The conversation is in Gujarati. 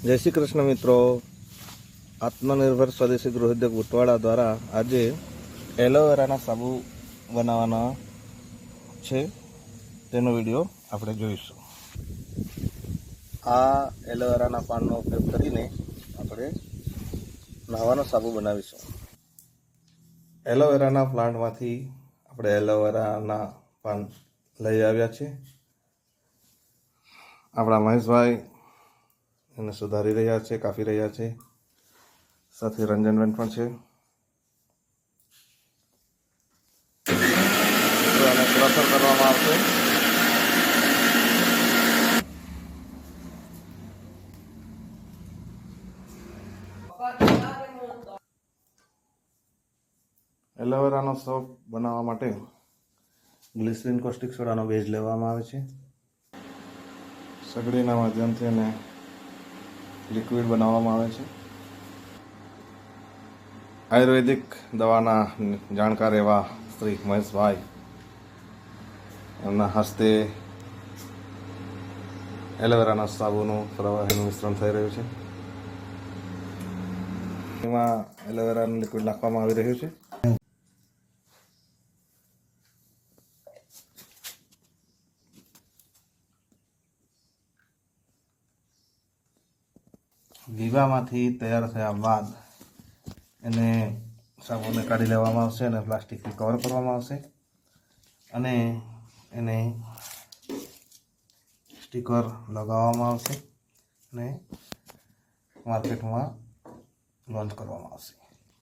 जय श्री कृष्ण मित्रों, आत्मनिर्भर स्वदेशी गृह उद्योग बुटवाड़ा द्वारा आज एलोवेरा साबु बनाववाना छे तेनो विडियो आपणे जोईशुं। आ एलोवेरा पाननो उपयोग करीने आपणे नहावानो साबु बनावीशुं। एलोवेरा प्लांटमांथी आपणे एलोवेरा पान लई आव्या छे। आपणा महेशभाई એને સુધારી રહ્યા છે, કાપી રહ્યા છે, સાથે રંજનબેન પણ છે। આને ક્રશર કરવામાં આવશે। એલોવેરાનો સોપ બનાવવા માટે ગ્લિસરીન કોસ્ટિક સોડાનો બેઝ લેવામાં આવે છે। સગડીના માધ્યમથી એને लिक्विड बनाववामां आवे छे। आयुर्वेदिक दवाना जाणकार एवा श्री महेशभाई एमना हस्ते एलोवेराना साबुનું પ્રવાહીનું મિશ્રણ થઈ રહ્યું છે। એમાં એલોવેરાનું લિક્વિડ નાખવામાં આવી રહ્યું છે। વીવામાંથી તૈયાર થયા બાદ એને સાબુને કાઢી લેવામાં આવશે અને પ્લાસ્ટિકથી કવર કરવામાં આવશે અને એને સ્ટીકર લગાવવામાં આવશે અને માર્કેટમાં લોન્ચ કરવામાં આવશે।